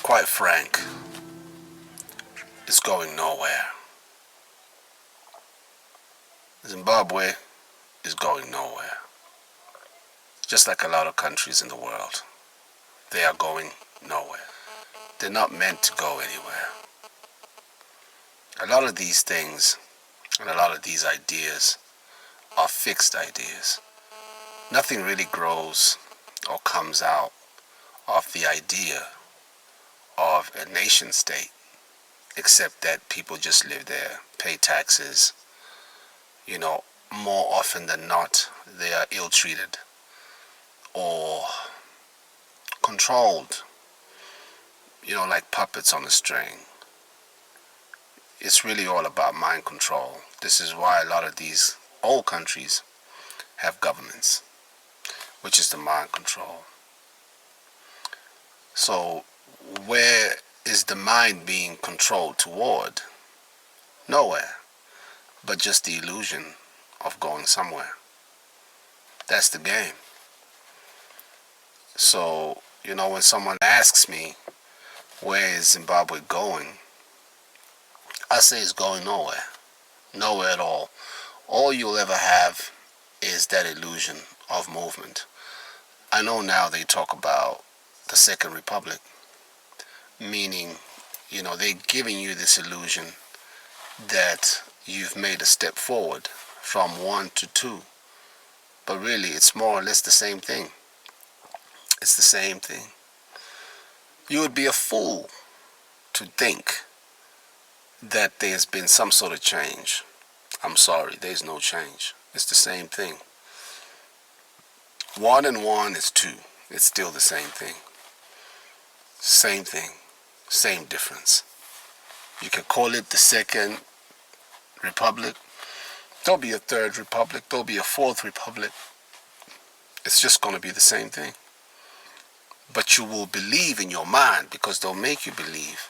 quite frank, it's going nowhere. Zimbabwe is going nowhere. Just like a lot of countries in the world, they are going nowhere. They're not meant to go anywhere. A lot of these things and a lot of these ideas are fixed ideas. Nothing really grows or comes out of the idea of a nation state, except that people just live there, pay taxes. More often than not, they are ill-treated or controlled, like puppets on a string. It's really all about mind control. This is why a lot of these old countries have governments, which is the mind control. So where is the mind being controlled toward? Nowhere, but just the illusion of going somewhere. That's the game. So, when someone asks me, where is Zimbabwe going? I say it's going nowhere. Nowhere at all. All you'll ever have is that illusion of movement. I know now they talk about the Second Republic, meaning, they're giving you this illusion that you've made a step forward from 1 to 2. But really, it's more or less the same thing. It's the same thing. You would be a fool to think that there's been some sort of change. I'm sorry, there's no change. It's the same thing. 1 and 1 is 2. It's still the same thing. Same thing. Same difference. You can call it the Second Republic. There'll be a Third Republic. There'll be a Fourth Republic. It's just going to be the same thing. But you will believe in your mind, because they'll make you believe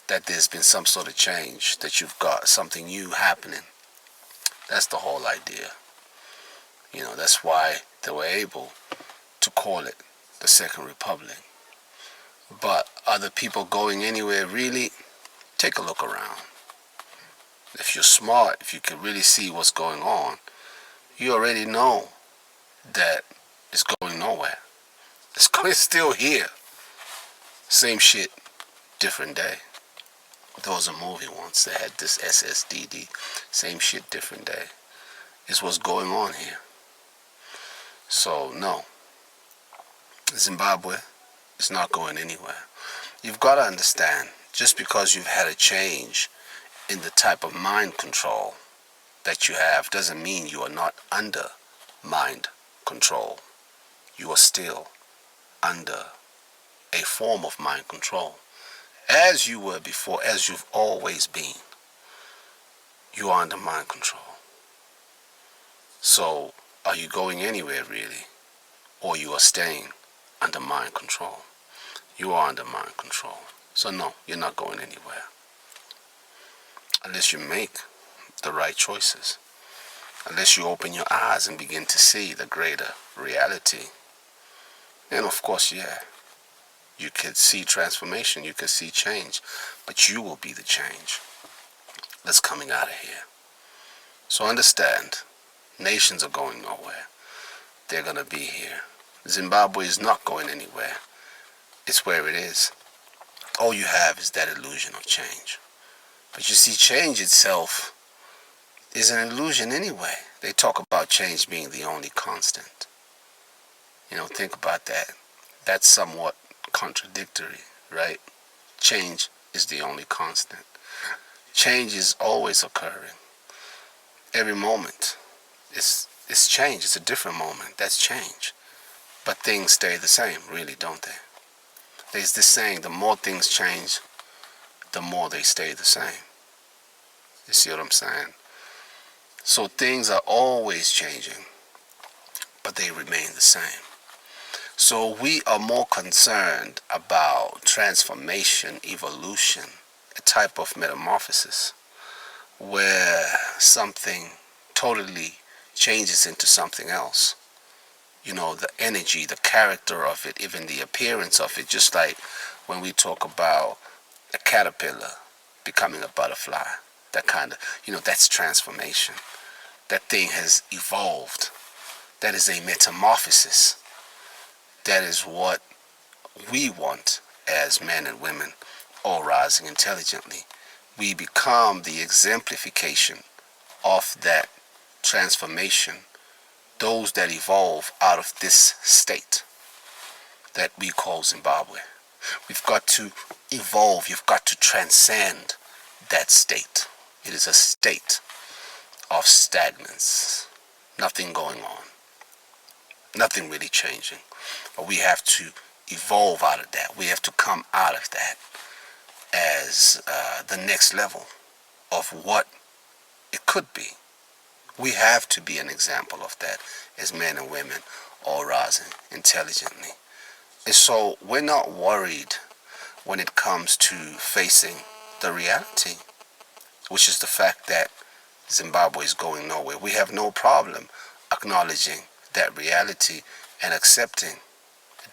that there's been some sort of change, that you've got something new happening. That's the whole idea. That's why they were able to call it the Second Republic. But are the people going anywhere really? Take a look around. If you're smart, if you can really see what's going on, you already know that it's going nowhere. It's still here. Same shit, different day. There was a movie once that had this SSDD. Same shit, different day. It's what's going on here. So, no. Zimbabwe is not going anywhere. You've got to understand, just because you've had a change in the type of mind control that you have doesn't mean you are not under mind control. You are still under a form of mind control. As you were before, as you've always been, you are under mind control. So, are you going anywhere really? Or you are staying under mind control? You are under mind control. So no, you're not going anywhere. Unless you make the right choices. Unless you open your eyes and begin to see the greater reality. And of course, you can see transformation, you can see change, but you will be the change that's coming out of here. So understand, nations are going nowhere. They're going to be here. Zimbabwe is not going anywhere. It's where it is. All you have is that illusion of change. But you see, change itself is an illusion anyway. They talk about change being the only constant. Think about that. That's somewhat contradictory, right? Change is the only constant. Change is always occurring. Every moment is change. It's a different moment. That's change. But things stay the same, really, don't they? There's this saying, the more things change, the more they stay the same. You see what I'm saying? So things are always changing, but they remain the same. So we are more concerned about transformation, evolution, a type of metamorphosis, where something totally changes into something else. The energy, the character of it, even the appearance of it, just like when we talk about a caterpillar becoming a butterfly. That kind of, that's transformation. That thing has evolved. That is a metamorphosis. That is what we want as men and women, all rising intelligently. We become the exemplification of that transformation, those that evolve out of this state that we call Zimbabwe. We've got to evolve, you've got to transcend that state. It is a state of stagnance, nothing going on, nothing really changing. But we have to evolve out of that. We have to come out of that as the next level of what it could be. We have to be an example of that as men and women all rising intelligently. And so we're not worried when it comes to facing the reality, which is the fact that Zimbabwe is going nowhere. We have no problem acknowledging that reality and accepting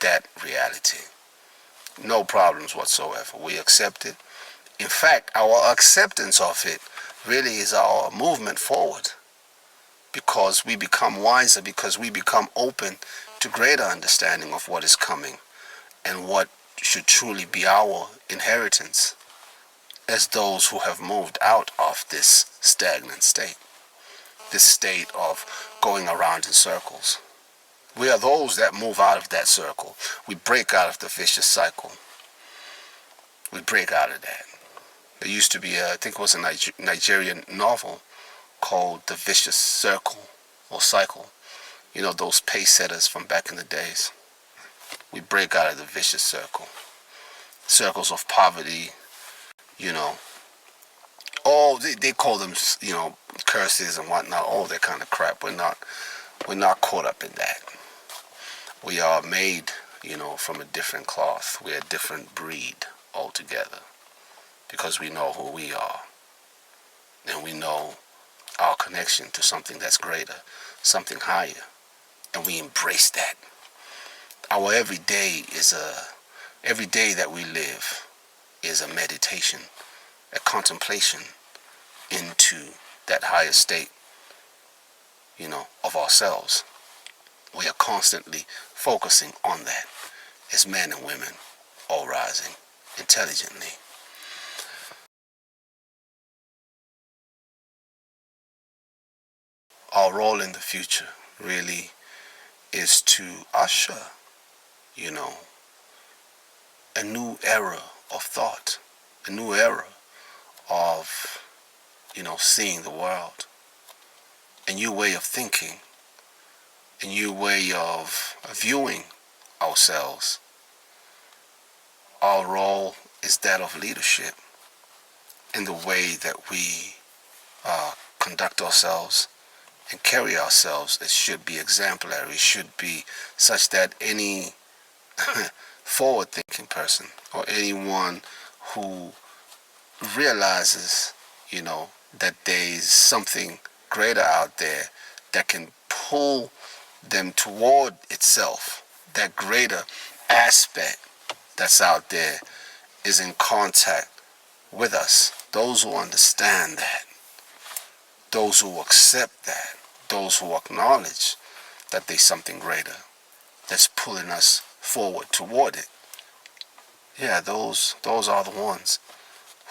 that reality. No problems whatsoever. We accept it. In fact, our acceptance of it really is our movement forward, because we become wiser, because we become open to greater understanding of what is coming and what should truly be our inheritance as those who have moved out of this stagnant state, this state of going around in circles. We are those that move out of that circle. We break out of the vicious cycle. We break out of that. There used to be, I think it was a Nigerian novel called The Vicious Circle or Cycle. Those pace setters from back in the days. We break out of the vicious circle. Circles of poverty, all they call them, curses and whatnot, all that kind of crap. We're not caught up in that. We are made, from a different cloth. We're a different breed altogether, because we know who we are, and we know our connection to something that's greater, something higher, and we embrace that. Our every day that we live is a meditation, a contemplation into that higher state, of ourselves. We are constantly focusing on that as men and women, all rising intelligently. Our role in the future really is to usher, a new era of thought, a new era of, seeing the world, a new way of thinking, a new way of viewing ourselves. Our role is that of leadership in the way that we conduct ourselves and carry ourselves. It should be exemplary. It should be such that any forward-thinking person or anyone who realizes, that there's something greater out there that can pull them toward itself, that greater aspect that's out there is in contact with us. Those who understand that, those who accept that, those who acknowledge that there's something greater that's pulling us forward toward it. Yeah, those are the ones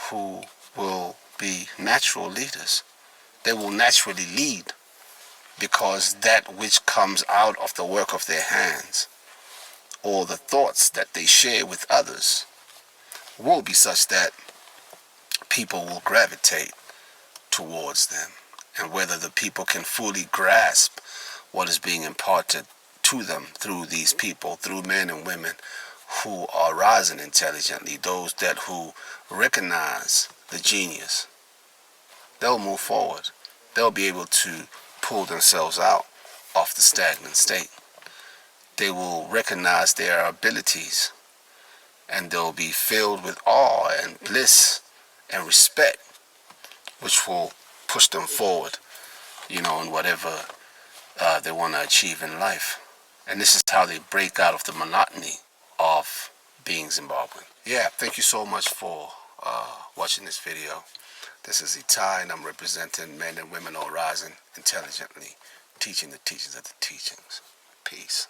who will be natural leaders. They will naturally lead, because that which comes out of the work of their hands, or the thoughts that they share with others, will be such that people will gravitate towards them. And whether the people can fully grasp what is being imparted to them through these people, through men and women who are rising intelligently, those who recognize the genius, they'll move forward. They'll be able to pull themselves out of the stagnant state. They will recognize their abilities, and they'll be filled with awe and bliss and respect, which will push them forward, in whatever they want to achieve in life. And this is how they break out of the monotony of being Zimbabwean. Yeah, thank you so much for watching this video. This is Itai, and I'm representing men and women all rising intelligently, teaching the teachings of the teachings. Peace.